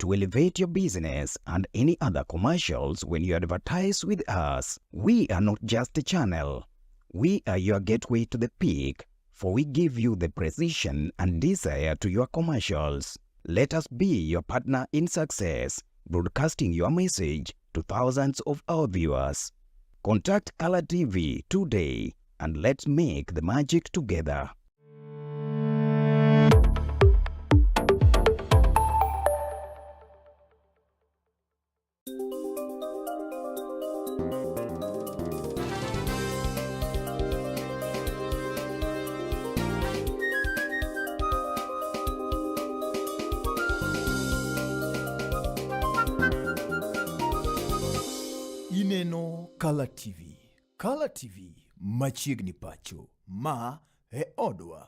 to elevate your business and any other commercials when you advertise with us. We are not just a channel. We are your gateway to the peak, for we give you the precision and desire to your commercials. Let us be your partner in success, broadcasting your message to thousands of our viewers. Contact Color TV today and let's make the magic together. Ineno Color TV. Color TV machiegni pacho ma e odwa.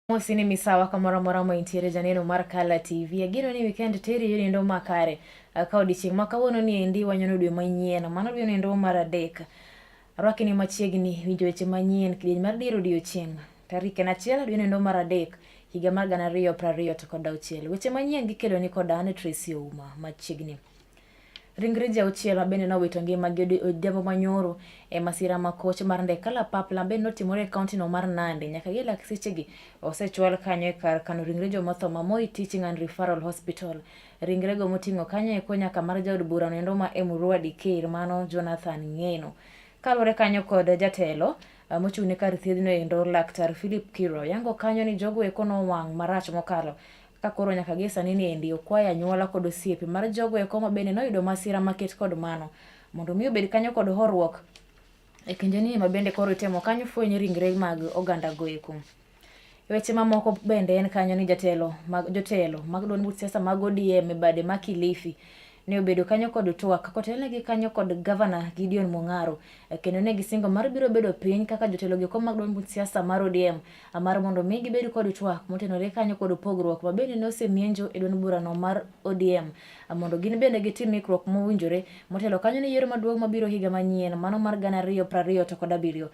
Mosini misawa kamora mora mo intiere janeno mar Color TV. Agiro ni weekend teri yoni ndo makare. Akaudi ching makawono ni endi wanyono dwe manyien. Mano dwe ni ndo mar adek. Arwaki ni machiegni winjo weche manyien kidieny mar diro odiechieng'. Tarike na chiel dwe ni ndo mar adek. Higa mar 2020 to kod auchiel. Weche manyien gikelo ni kod Anne Tracy Ouma machiegni. Ringre jauchiel mabende nowito ngima gi odhiambo manyoro e masira makoch mar ndege kalapapla bende notimore e kaunti no mar Nandi. Nyaka gi lakseche osechwal kanyo e kar kano ringre joma tho ma Moi Teaching and Referral Hospital. Ringre go moting'o kanyo e konya kamar jaod bura endo ma Emurua Dikir mano Jonathan Ngeno. Kalore kanyo kod jatelo mochung'ne kar thiedhno endo Laktar Philip Kiro yango kanyo ni jogo eko no wang' marach mokalo kakoro nyaka gisa nini endi okwaya nyuola kod osiepe mar jogo eko mabende noyudo masira maket kod mano mondo mi obed kanyo kod horruok e kinde ni mabende koro itemo kanyo fwenyo ringre mag oganda go eko. Weche mamoko bende en kanyo ni jotelo mag duond buch siasa mag ODM e bade ma Kilifi ne obedo kanyo kod twak kotelnegi kanyo kod Governor Gideon Mung'aro kendo ne gisingo mar biro bedo piny kaka jotelo gi mag duond buch siasa mar ODM mar mondo mi gibed kod twak motenore kanyo kod pogruok mabende ne osemienjo e duond bura no mar ODM mondo gin bende gitim ikruok mowinjore motelo kanyo ni yiero maduong' mabiro higa manyien mano mar 2020 to kod 7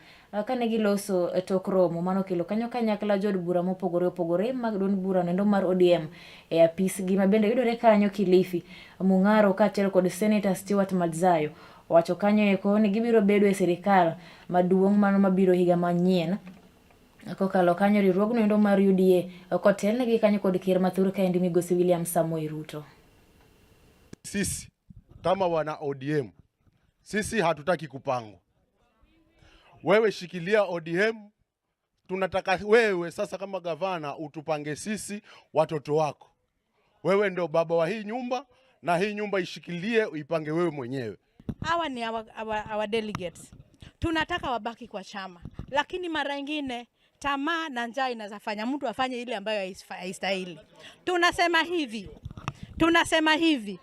kane giloso tok romo mano kelo kanyo kanyakla jod bura mopogore mag duond bura nendo mar ODM e apis gi mabende yudore kanyo Kilifi. Mung'aro kaachiel kod Senator Stewart Madzayo wacho kanyo eko ni gibiro bedo e sirikal maduong' mano mabiro higa manyien kokalo kanyo riwruogno endo mar UDA kotelnegi kanyo kod ker mathur kaendi Migosi William Samoei Ruto. Sisi kama wana ODM sisi hatutaki kupangwa. Wewe shikilia ODM, tunataka wewe sasa kama gavana utupange sisi watoto wako. Wewe ndo baba wa hii nyumba na hii nyumba ishikilie uipange wewe mwenyewe. Hawa ni our delegates. Tunataka wabaki kwa chama. Lakini mara nyingine tamaa na njaa inazafanya mtu afanye ile ambayo haistahili. Tunasema hivi.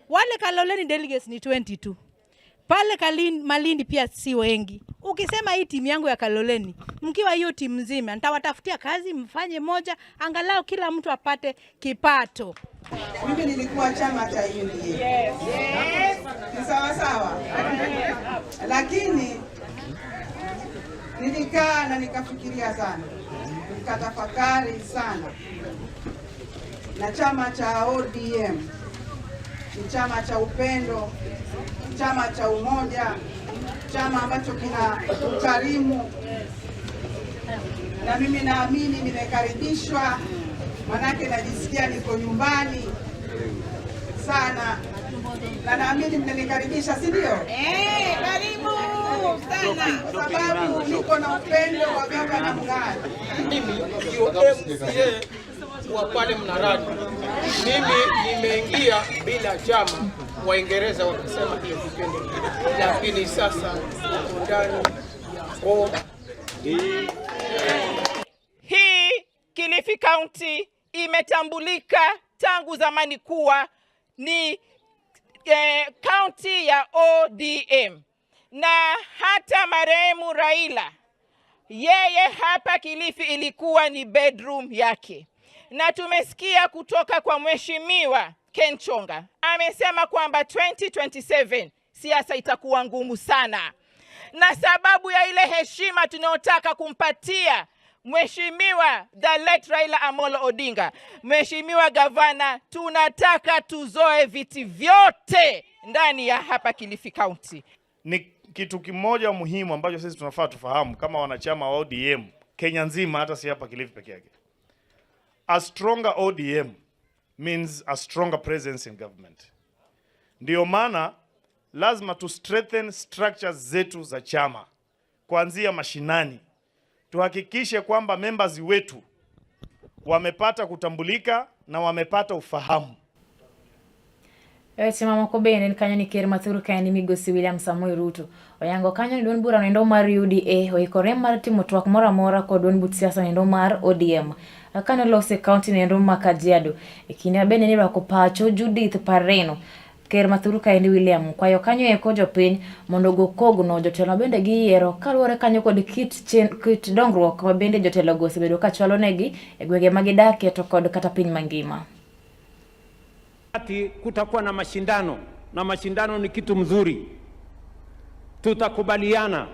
Wale Kaloleni delegates ni 22. Pale Malindi pia si wengi. Ukisema hii timu yangu ya Kaloleni, mkiwa hiyo timu nzima, nitawatafutia kazi mfanye moja, angalau kila mtu apate kipato. Mimi nilikuwa chama cha UDA. Yes. Ni sawa. Lakini nilikaa na nikafikiria sana. Nikatafakari sana. Na chama cha ODM ni chama cha upendo, chama cha umoja, chama ambacho kina ukarimu. Na mimi naamini nimekaribishwa, manake najisikia niko nyumbani sana. Na naamini mnanikaribisha, si ndio? Karibu. sana sababu niko na upendo wa gavana Mng'aro. Mimi ndio MCA wa pale Mnarani. Mimi nimeingia bila chama, Waingereza wakasema hiyo kipindi, lakini sasa ndani ya hii Kilifi County imetambulika tangu zamani kuwa ni county ya ODM, na hata marehemu Raila, yeye hapa Kilifi ilikuwa ni bedroom yake. Na tumesikia kutoka kwa Mheshimiwa Ken Chonga, amesema kwamba 2027 siasa itakuwa ngumu sana, na sababu ya ile heshima tunayotaka kumpatia Mheshimiwa the late Raila Amolo Odinga, Mheshimiwa Gavana, tunataka tuzoe viti vyote ndani ya hapa Kilifi County. Ni kitu kimoja muhimu ambacho sisi tunafaa tufahamu kama wanachama wa ODM Kenya nzima, hata si hapa Kilifi peke yake. A stronger ODM means a stronger presence in government. Ndio maana lazima tu strengthen structures zetu za chama kuanzia mashinani. Tuhakikishe kwamba members wetu wamepata kutambulika na wamepata ufahamu. Chama ko bene kanyo ni ker mathuru kaeni Migosi William Samoei Ruto oyango kanyo ni duond bura nendo mar UDA oikore mar timo twak moro amora kod duond but siasa nendo mar ODM akano lose county nendo ma Kajiado ikine bene ni rako pacho Judith Pareno ker mathuru kaeni William kwayo kanyo eko jopiny mondo go kogno jotelo bende giyiero kaluore kanyo kod kit dongruok ma bende jotelo go osebedo ka chwalo negi e gwenge magidakie to kod kata piny mangima. Kutakuwa na mashindano ni kitu mzuri, tutakubaliana.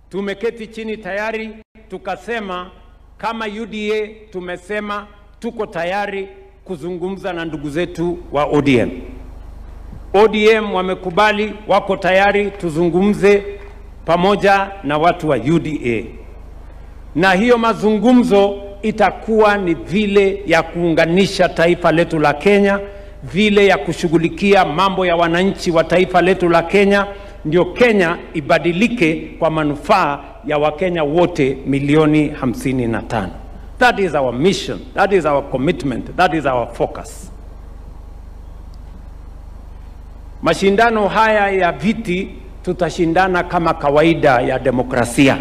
Tumeketi chini tayari tukasema kama UDA tumesema tuko tayari kuzungumza na ndugu zetu wa ODM. ODM wamekubali, wako tayari tuzungumze pamoja na watu wa UDA, na hiyo mazungumzo itakuwa ni vile ya kuunganisha taifa letu la Kenya, vile ya kushughulikia mambo ya wananchi wa taifa letu la Kenya, ndio Kenya ibadilike kwa manufaa ya Wakenya wote milioni 55. That is our mission, that is our commitment, that is our focus. Mashindano haya ya viti tutashindana kama kawaida ya demokrasia.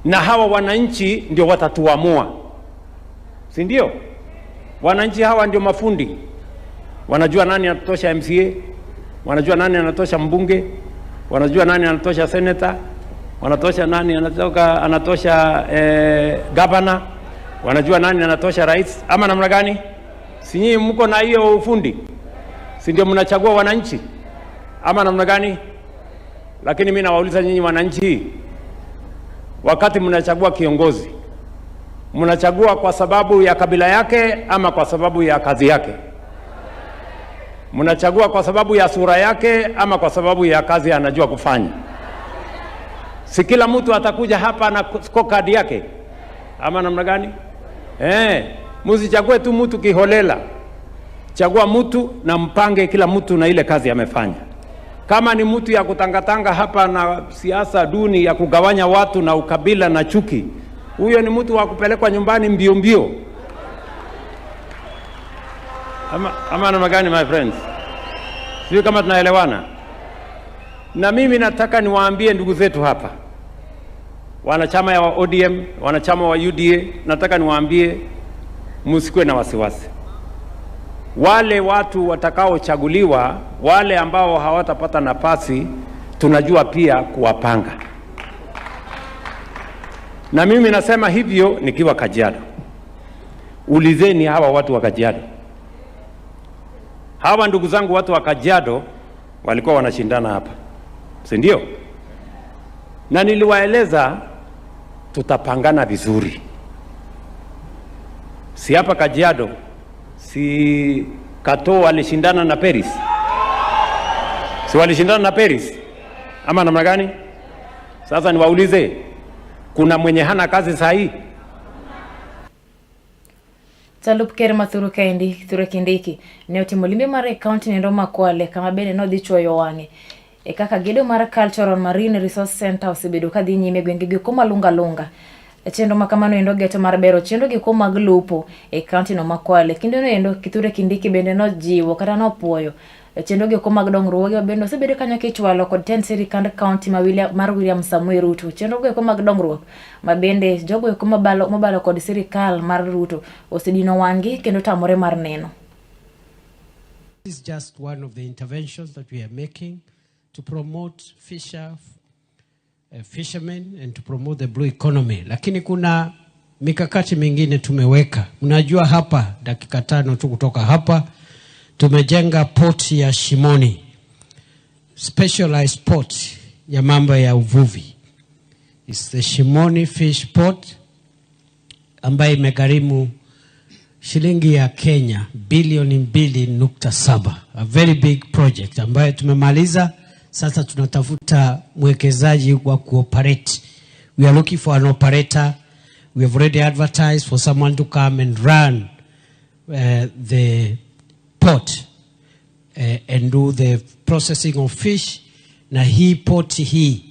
Na hawa wananchi ndio watatuamua. Si ndio? Wananchi hawa ndio mafundi. Wanajua nani anatosha MCA, wanajua nani anatosha mbunge, wanajua nani anatosha senator, wanatosha nani anatosha governor, wanajua nani anatosha rais, ama namna gani? Si nyinyi mko na hiyo ufundi? Si ndio mnachagua wananchi? Ama namna gani? Lakini mimi nawauliza nyinyi wananchi, wakati mnachagua kiongozi, mnachagua kwa sababu ya kabila yake ama kwa sababu ya kazi yake? Mnachagua kwa sababu ya sura yake ama kwa sababu ya kazi anajua kufanya? Si kila mtu atakuja hapa na scorecard yake ama namna gani? Msichague tu mtu kiholela. Chagua mtu na mpange kila mtu na ile kazi amefanya. Kama ni mtu ya kutangatanga hapa na siasa duni ya kugawanya watu na ukabila na chuki, huyo ni mtu wa kupelekwa nyumbani mbio mbio. Ama namna gani my friends? Sio kama tunaelewana? Na mimi nataka niwaambie ndugu zetu hapa, wanachama ya ODM, wanachama wa UDA, nataka niwaambie msikuwe na wasiwasi. Wale watu watakaochaguliwa, wale ambao hawatapata nafasi, tunajua pia kuwapanga. Na mimi nasema hivyo nikiwa Kajiado. Ulizeni hawa watu wa Kajiado. Hawa ndugu zangu watu wa Kajiado walikuwa wanashindana hapa, si ndio? Na niliwaeleza tutapangana vizuri. Si hapa Kajiado, si Kato walishindana na Paris? Si walishindana na Paris? Ama namna gani? Sasa niwaulize, kuna mwenye hana kazi sahi? Talup ker mathuru kaendi Kithure Kindiki ne otimo limbe mar kaunti nendo ma Kwale kama bende nodhi chuoyo wang'e kaka gedo mar Cultural Marine Resource Center osebedo kadhi nyime gwenge gi kuma lunga chenro makamano endo geto mar bero chenro gi kuma mag lupo kaunti no makwale kinde no endo Kithure Kindiki bende no jiwo kata no puoyo chenro gi kuma mag dongruoge bende osebedo kanyo kichwalo kod ten sirikand kaunti mar William Samuel Ruto chenro gi kuma mag dongruok ma bende jogo kuma mabalo kod sirikal mar Ruto osedino wangi kendo tamore mar neno. This is just one of the interventions that we are making to promote fishermen and to promote the blue economy. Lakini kuna mikakati mingine tumeweka. Mnajua hapa dakika 5 tu kutoka hapa tumejenga port ya Shimoni. Specialized port ya mambo ya uvuvi. It's the Shimoni Fish Port ambayo imegharimu shilingi ya Kenya bilioni 2.7. A very big project ambayo tumemaliza. Sasa tunatafuta mwekezaji wa kuoperate. We are looking for an operator. We have already advertised for someone to come and run the port and do the processing of fish. Na hii port hii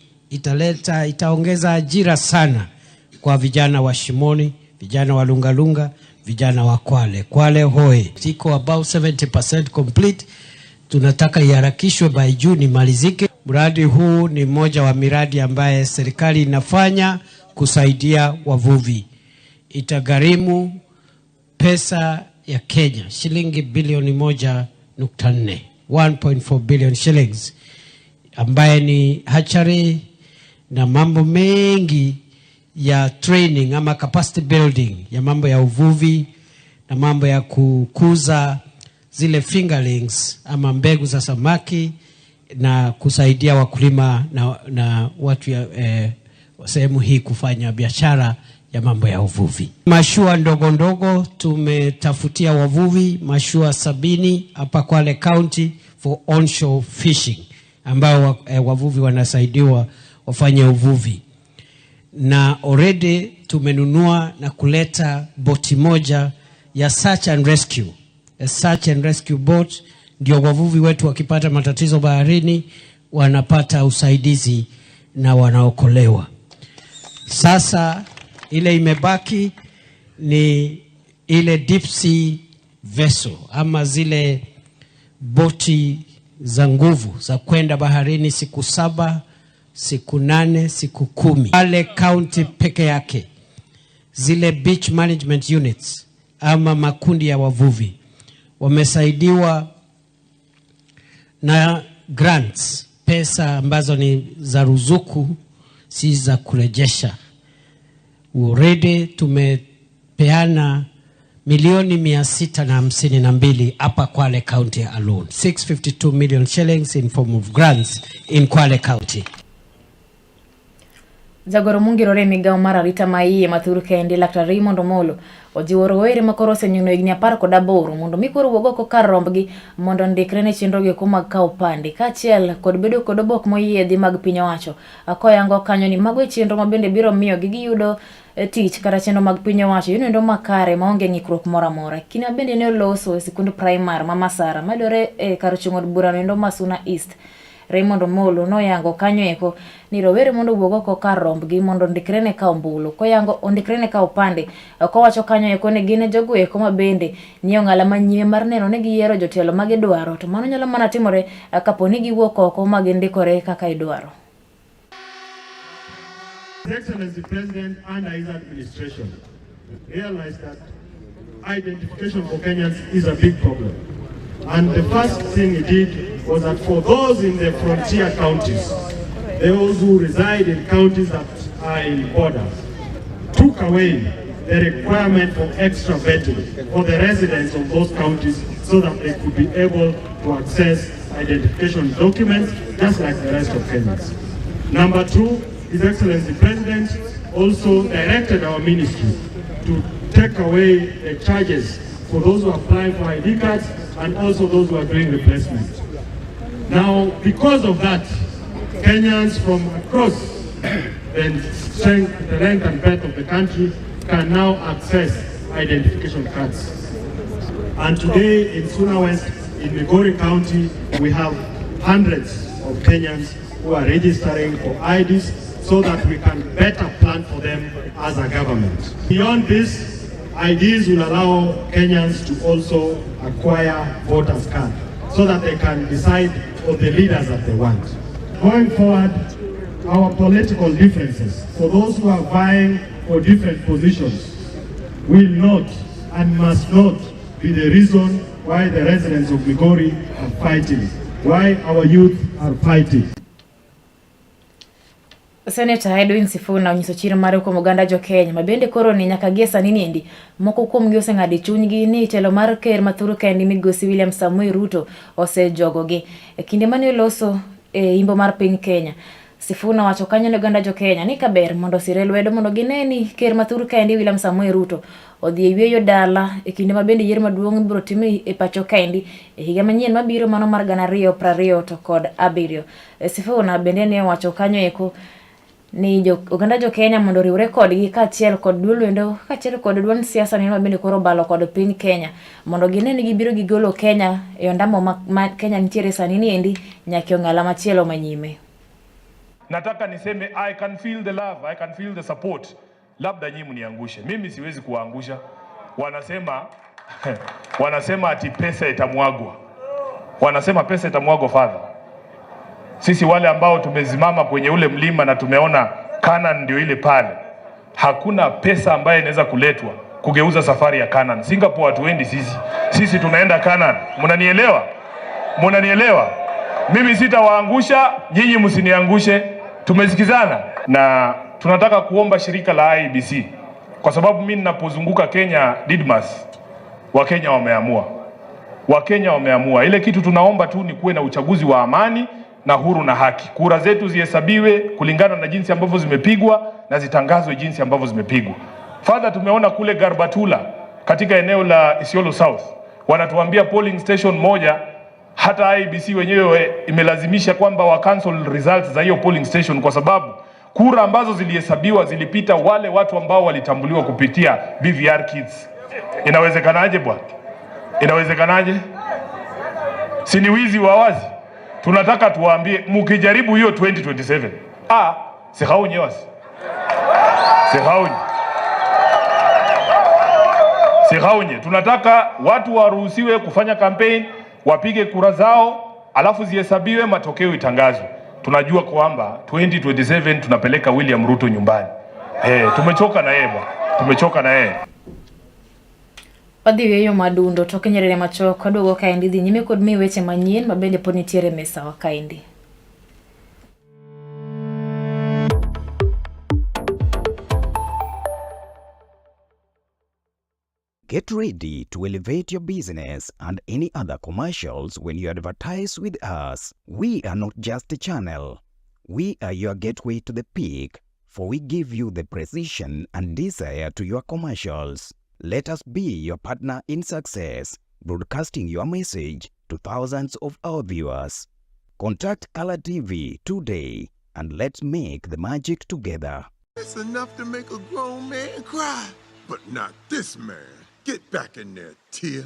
itaongeza ajira sana kwa vijana wa Shimoni, vijana wa Lungalunga, vijana wa Kwale Hoe. Iko about 70% complete. Tunataka iharakishwe by June imalizike. Mradi huu ni moja wa miradi ambaye serikali inafanya kusaidia wavuvi. Itagharimu pesa ya Kenya shilingi bilioni 1.4, 1.4 billion shillings, ambaye ni hatchery na mambo mengi ya training ama capacity building ya mambo ya uvuvi na mambo ya kukuza zile fingerlings ama mbegu za samaki na kusaidia wakulima na watu ya sehemu hii kufanya biashara ya mambo ya uvuvi. Mashua ndogo tumetafutia wavuvi mashua 70 hapa Kwale County for onshore fishing ambao wavuvi wanasaidiwa wafanye uvuvi. Na already tumenunua na kuleta boti moja ya search and rescue. A search and rescue boat ndio wavuvi wetu wakipata matatizo baharini wanapata usaidizi na wanaokolewa. Sasa ile imebaki ni ile deep sea vessel ama zile boti za nguvu za kwenda baharini siku 7, siku 8, siku 10. Kwale County peke yake zile beach management units ama makundi ya wavuvi wamesaidiwa na grants, pesa ambazo ni za ruzuku, si za kurejesha. Already tumepeana milioni 652 hapa Kwale County alone. 652 million shillings in form of grants in Kwale County. Jagoro mungirore migao mara rita maiye mathuru kendi Dr. Raymond Omolo ojiworo were makoro senyuno igni 18 mondo mikoro wogoko kar rombgi mondo ndikre ne chenro gi kuma ka upande kachiel kod bedo kod obok moyiedhi mag piny owacho akoyango kanyo ni mago chenro mabende biro miyo giyudo tich kata chenro mag piny owacho yunendo makare maonge ng'ikruok moro amora. Kina bende ne oloso sikund primary Masara madore kar chung'od bura nendo Masuna East. Raymond Omolo noyango kanyo eko ni rowere mondo wuogoko kar rombgi mondo ndikrene ka ombulu koyango ondikrene ka upande kowacho kanyo eko ne gine jogo eko mabende niyo ng'ala manyime mar neno ne giyiero jotelo magidwaro to mano nyalo mana timore kapo ni giwuok oko magindikore kaka idwaro. His Excellency President and his administration realized that identification for Kenyans is a big problem. And the first thing he did was that for those in the frontier counties, those who reside in counties that are in borders, took away the requirement for extra vetting for the residents of those counties so that they could be able to access identification documents just like the rest of Kenyans. Number 2, His Excellency President also directed our ministry to take away the charges for those who are applying for ID cards and also those who are doing replacement. Now, because of that, Kenyans from across the length and breadth of the country can now access identification cards. And today in Suna West, in Migori County, we have hundreds of Kenyans who are registering for IDs so that we can better plan for them as a government. Beyond this, IDs will allow Kenyans to also acquire voters' cards so that they can decide on the leaders that they want. Going forward, our political differences, for those who are vying for different positions, will not and must not be the reason why the residents of Migori are fighting, why our youth are fighting. Senator Edwin Sifuna onyiso chiro mare kuom oganda jo Kenya mabende koro ni nyaka gie sani niendi moko kuom gi oseng'ado chunygi ni telo mar ker mathuru kendi migosi William Samoei Ruto osejogogi e kinde mane loso imbo mar piny Kenya. Sifuna wacho kanyo ne oganda jo Kenya ni kaber mondo sire lwedo mondo gineni ker mathuru kendi William Samoei Ruto odhi e yweyo dala e kinde mabende yiero maduong' biro timi e pacho kendi e higa manyien mabiro mano mar 2020 to kod 7. Sifuna bende ne wacho kanyo eko ni oganda jo Kenya mondo riwre kodgi kaachiel kod duol wendo kaachiel kod duond siasa ni mabende koro balo kod piny Kenya mondo gineni gibiro gigolo Kenya e ondamo ma Kenya nitiere sani niendi nyaka ong'ala machielo manyime. Nataka niseme I can feel the love, I can feel the support. Labda nyinyi mniangushe. Mimi siwezi kuwaangusha. Wanasema ati pesa itamwagwa. Wanasema pesa itamwagwa father. Sisi wale ambao tumezimama kwenye ule mlima na tumeona Canaan ndio ile pale. Hakuna pesa ambayo inaweza kuletwa kugeuza safari ya Canaan. Singapore hatuendi sisi. Sisi tunaenda Canaan. Mnanielewa? Mnanielewa? Mimi sitawaangusha, nyinyi msiniangushe. Tumesikizana na tunataka kuomba shirika la IEBC kwa sababu mimi ninapozunguka Kenya Didmas, Wakenya wameamua. Wakenya wameamua. Ile kitu tunaomba tu ni kuwe na uchaguzi wa amani na huru na haki. Kura zetu zihesabiwe kulingana na jinsi ambavyo zimepigwa na zitangazwe jinsi ambavyo zimepigwa. Father, tumeona kule Garbatula katika eneo la Isiolo South wanatuambia polling station moja hata IEBC wenyewe imelazimisha kwamba wa cancel results za hiyo polling station kwa sababu kura ambazo zilihesabiwa zilipita wale watu ambao walitambuliwa kupitia BVR kits. Inawezekanaje bwana? Inawezekanaje? Si ni wizi wa wazi? Tunataka tuwaambie mkijaribu hiyo 2027. Sihaunye wasi. Sihaunye. Sihaunye. Tunataka watu waruhusiwe kufanya campaign, wapige kura zao, alafu zihesabiwe, matokeo itangazwe. Tunajua kwamba 2027 tunapeleka William Ruto nyumbani. Tumechoka na yeye bwana. Tumechoka na yeye. Odhi weyo madundo to kenyere machoko dogo kaendi dhi nyime kod mi weche manyien mabende pod nitiere mesa wa kaendi. Get ready to elevate your business and any other commercials when you advertise with us. We are not just a channel. We are your gateway to the peak, for we give you the precision and desire to your commercials. Let us be your partner in success, broadcasting your message to thousands of our viewers. Contact Color TV today and let's make the magic together. It's enough to make a grown man cry, but not this man. Get back in there, Tia.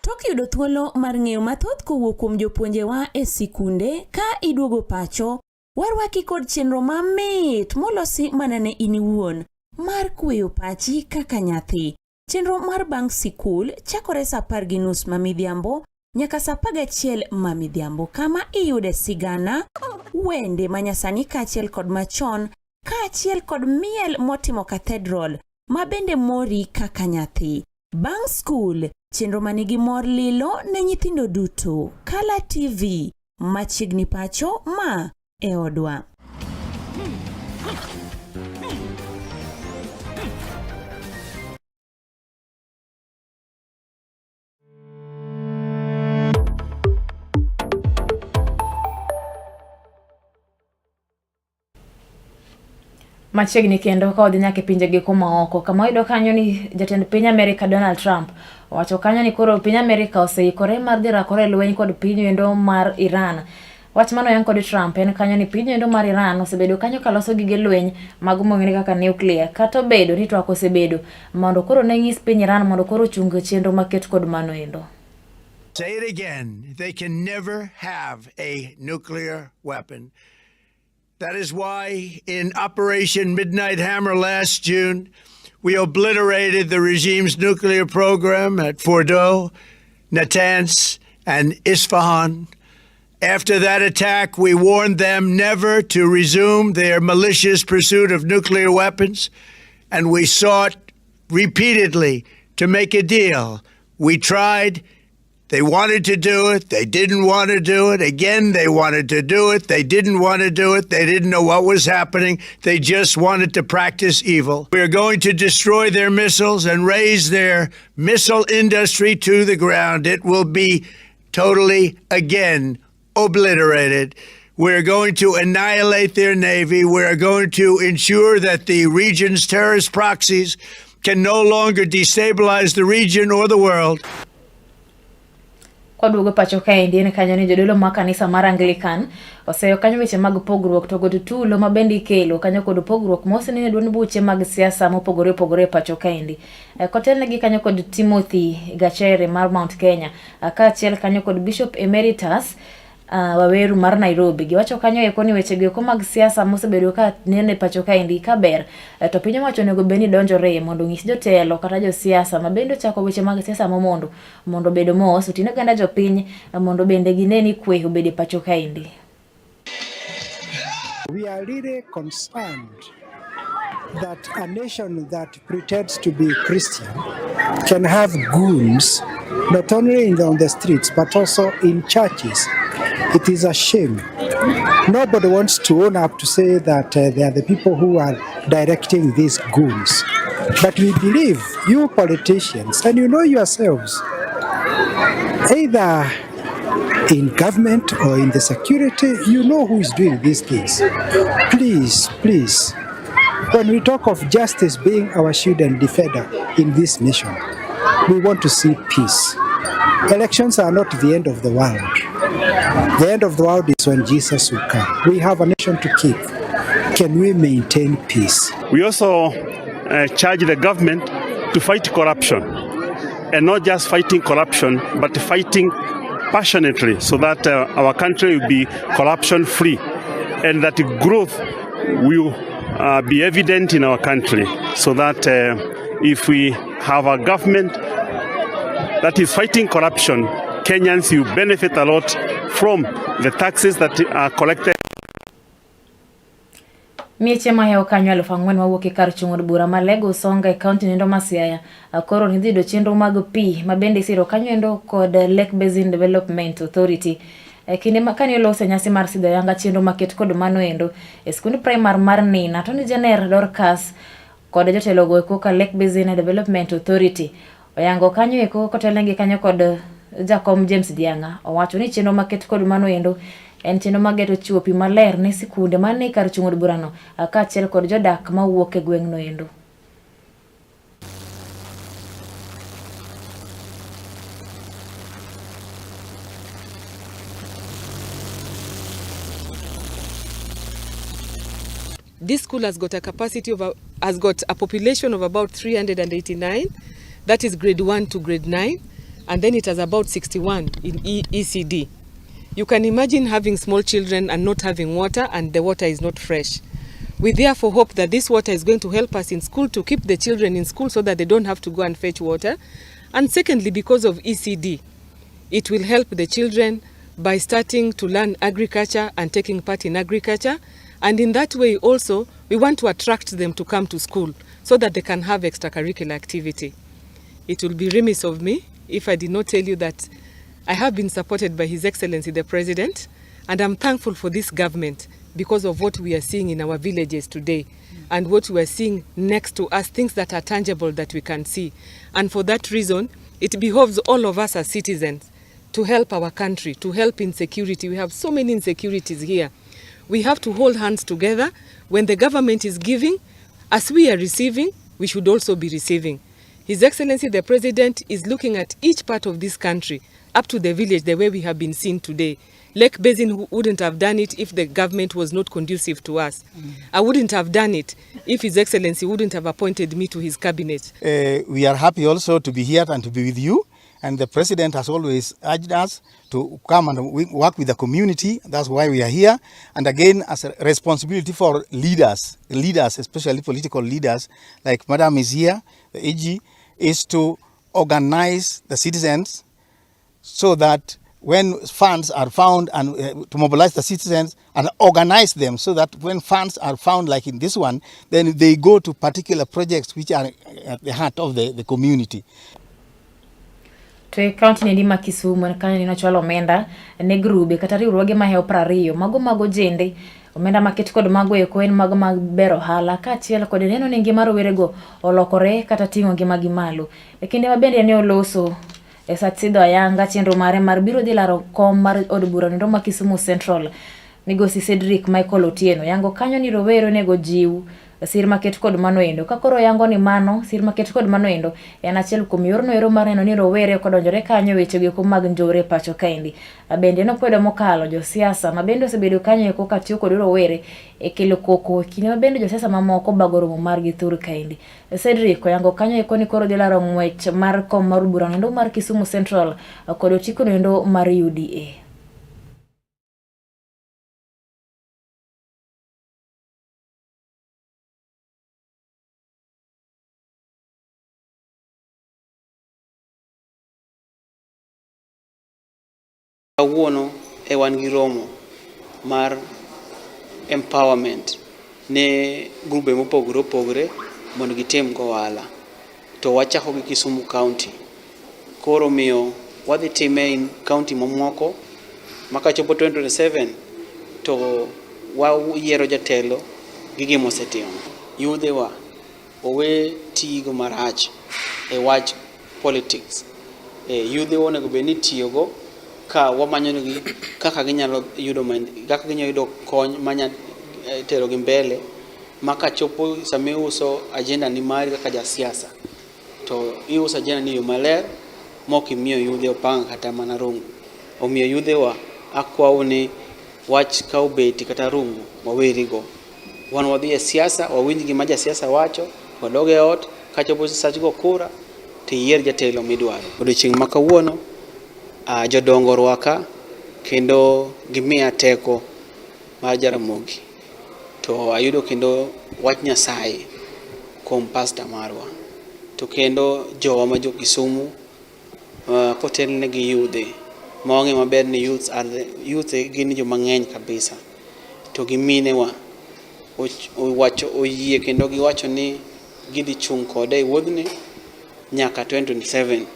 Tok yudo thuolo mar ng'eyo mathoth kowuok kuom jopuonjewa e sikunde ka iduogo pacho, warwaki kod chenro mamit molosi mana ne in iwuon mar kweyo pachi kaka nyathi. Chenro mar bang' sikul chakore saa 10:30 mamidhiambo nyaka saa 11 mamidhiambo, kama iyude sigana, wende manyasani kaachiel kod machon, kaachiel kod miel motimo cathedral mabende mori kaka nyathi. Bang' school, chenro manigi mor lilo ne nyithindo duto. Color TV, machiegni pacho ma e odwa. Machiegni kendo ka odhi nyaka pinje gi kuma oko. Kama oyudo kanyo ni jatend piny Amerika Donald Trump wacho kanyo ni koro piny Amerika oseikore mar dhi rakore lweny kod piny wendo mar Iran. Wach mano yang kod Trump en kanyo ni piny wendo mar Iran osebedo kanyo kaloso gige lweny mag mong'ere kaka nuclear. Kata bedo ni twak osebedo mondo koro ne nyis piny Iran mondo koro chung chenro maket kod mano endo. Say it again. They can never have a nuclear weapon. That is why in Operation Midnight Hammer last June, we obliterated the regime's nuclear program at Fordow, Natanz, and Isfahan. After that attack, we warned them never to resume their malicious pursuit of nuclear weapons, and we sought repeatedly to make a deal. We tried. They wanted to do it. They didn't want to do it. Again, they wanted to do it. They didn't want to do it. They didn't know what was happening. They just wanted to practice evil. We are going to destroy their missiles and raise their missile industry to the ground. It will be totally, again, obliterated. We're going to annihilate their navy. We're going to ensure that the region's terrorist proxies can no longer destabilize the region or the world. Kwaduogo pacho kaendi en kanyo ni jodolo ma kanisa mar Anglican oseyo kanyo weche mag pogruok to god tulo ma bende ikelo kanyo kod pogruok mosenene duond buche mag siasa mopogore opogore pacho kaendi. Kotelnegi kanyo kod Timothy Gachere mar Mount Kenya kaachiel kanyo kod Bishop Emeritus Waweru mar Nairobi. Giwacho kanyo eko ni weche go mag siasa mosebedo ka nene pacho kaendi ka ber to piny owacho onego beni donjore mondo ng'is jotelo kata jo siasa ma bende chako weche mag siasa mondo bedo mos otina ganda jopiny mondo bende gineni kwe obede pacho kaendi. We are really concerned that a nation that pretends to be Christian can have goons not only on the streets but also in churches. It is a shame. Nobody wants to own up to say that they are the people who are directing these goons. But we believe you politicians, and you know yourselves, either in government or in the security, you know who is doing these things. Please, please, when we talk of justice being our shield and defender in this nation, we want to see peace. Elections are not the end of the world. The end of the world is when Jesus will come. We have a nation to keep. Can we maintain peace? We also charge the government to fight corruption, and not just fighting corruption, but fighting passionately so that our country will be corruption-free and that growth will be evident in our country, so that if we have a government that is fighting corruption, Kenyans will benefit a lot from the taxes that are collected. Mieche maheo kanyo 4,000 mawuok e kar chung'od bura ma Lego Songa e kaunti nindo ma Siaya koro ni dhido chenro mag pi ma bende siro kanyo endo kod Lake Basin Development Authority. Kinde makani olose nyasi mar sidho yanga chenro maket kod mano endo e skund primar mar Nina Tony Janer Dorcas kod jotelo go eko ka Lake Basin Development Authority oyango kanyo eko kotelengi kanyo kod Jakom James Dianga owacho ni chenro maket kod mano endo en chenro mageto chiwo pi maler ne sikunde mane kar chung'od burano kaachiel kod jodak ma wuok e gweng'no endo. This school has got a capacity of has got a population of about 389. That is grade 1 to grade 9, and then it has about 61 in ECD. You can imagine having small children and not having water, and the water is not fresh. We therefore hope that this water is going to help us in school to keep the children in school so that they don't have to go and fetch water. And secondly, because of ECD, it will help the children by starting to learn agriculture and taking part in agriculture. And in that way also, we want to attract them to come to school so that they can have extracurricular activity. It will be remiss of me if I did not tell you that I have been supported by His Excellency the President, and I'm thankful for this government because of what we are seeing in our villages today and what we are seeing next to us, things that are tangible that we can see. And for that reason, it behoves all of us as citizens to help our country, to help in security. We have so many insecurities here. We have to hold hands together. When the government is giving, as we are receiving, we should also be receiving. His Excellency the President is looking at each part of this country, up to the village, the way we have been seen today. Lake Basin wouldn't have done it if the government was not conducive to us. I wouldn't have done it if His Excellency wouldn't have appointed me to his cabinet. We are happy also to be here and to be with you. And the president has always urged us to come and work with the community. That's why we are here. And again, as a responsibility for leaders, especially political leaders, like Madam is here, the AG, is to organize the citizens so that when funds are found and to mobilize the citizens and organize them so that when funds are found like in this one, then they go to particular projects which are at the heart of the community. To county ni ndima Kisumu kanyo ninachwalo omenda ne grube kata riwruoge ma heo 20 mago jende omenda maket kod mago eko en mago mag bero hala ka achiel kod neno ni ngima rowerego olokore kata ting'o ngima gi malo e kinde mabende ne oloso e Satsido Ayanga chenro mare mar biro dhi laro kom mar od bura nindo ma Kisumu Central. Migosi Cedric Michael Otieno yango kanyo ni rowero nego jiw sir market kod mano endo kakoro yango ni mano sir market kod mano endo en achiel kuom yorno ero mar neno ni rowere kodonjore kanyo weche gi ko mag njore pacho kaendi. Bende no kwedo mokalo jo siasa mabende osebedo kanyo eko katiyo kod rowere e kelo koko kinde mabende jo siasa mamoko bagoro mar gi thur kaendi. Cedric yango kanyo eko ni koro dilaro ngwech mar kom mar bura endo mar Kisumu Central kod otiko endo mar UDA. Kawuono e wan gi romo mar empowerment ne grube mopogore mondo gitim go ohala to wachako gi Kisumu County. Koro miyo wadhi time in county mamoko maka chopo 2027 to wayiero jatelo gi gimo osetimo. Yudhewa owe tigo marach e wach politics. Yudhewa onego bed ni tiyogo ka wamanyogi kaka ginyalo yudo kony manya tero gi mbele maka chopo same uso agenda ni mari kaka ja siasa to iuso agenda ni yo maler moki miyo yudhe opanga kata mana rungu omiyo yudhewa akwawo ni wach ka obeti kata rungu mawerigo wan wadhi e siasa wawinj gima ja siasa wacho wadoge ot ka chopo sachgo kura to yier jatelo midwaro. Odiochieng' ma kawuono jodongo rwaka kendo gimiya teko mar Jaramogi to ayudo kendo wach Nyasaye kuom pastor marwa to kendo jowa ma jo Kisumu kotelne gi yudhe maonge maber ni youth gin jo mang'eny kabisa to giminewa oyie kendo giwacho ni gidhi chung' kode e wuodhni nyaka 2027.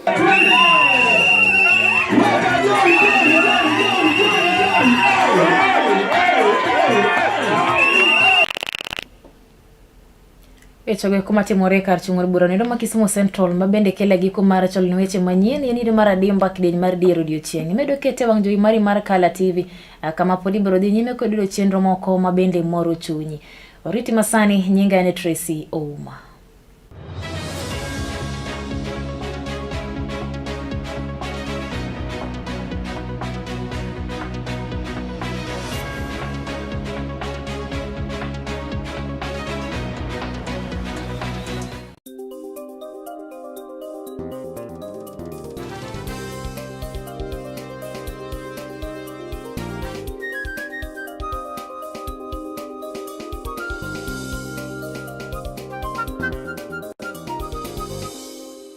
Wechoge kuma timore kar chung'or bura nindo ma Kisumu Central mabende kele giko mar chol ni weche manyien yenide mar adimba kidieny mar diero odiochieng'. Medo kete wang' jowi mari mar Kala TV kama podi biro dhi nyime kod diro chenro moko mabende moro chunyi. Oriti masani nyinga ene Tracy Ouma.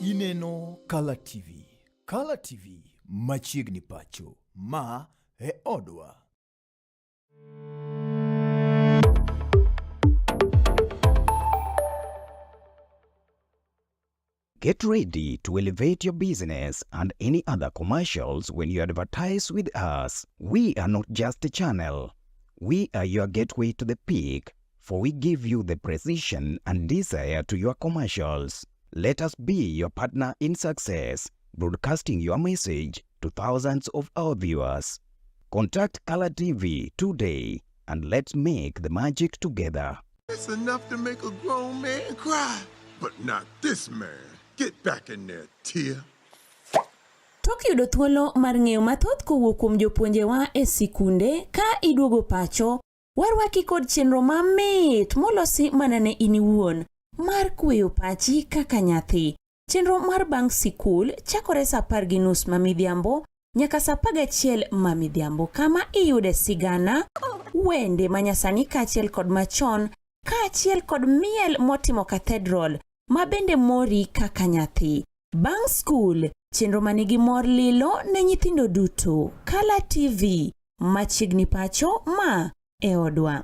Ineno Kala TV. Kala TV machiegni pacho ma e odwa. Get ready to elevate your business and any other commercials when you advertise with us. We are not just a channel. We are your gateway to the peak, for we give you the precision and desire to your commercials. Let us be your partner in success, broadcasting your message to thousands of our viewers. Contact Kala TV today and let's make the magic together. It's enough to make a grown man cry, but not this man. Get back in there, Tia. Tok yudo thuolo mar ng'eyo mathoth kowuok kuom jopuonjewa e sikunde ka iduogo pacho, warwaki kod chenro mamit molosi mana ne in iwuon mar kweyo pachi kaka nyathi. Chenro mar bang' sikul chakore saa 10:30 mamidhiambo nyaka saa 11 mamidhiambo, kama iyude sigana, wende manyasani kaachiel kod machon, kaachiel kod miel motimo Cathedral ma bende mori kaka nyathi. Bang' skul, chenro manigi mor lilo ne nyithindo duto. Kala TV, machiegni pacho ma e odwa.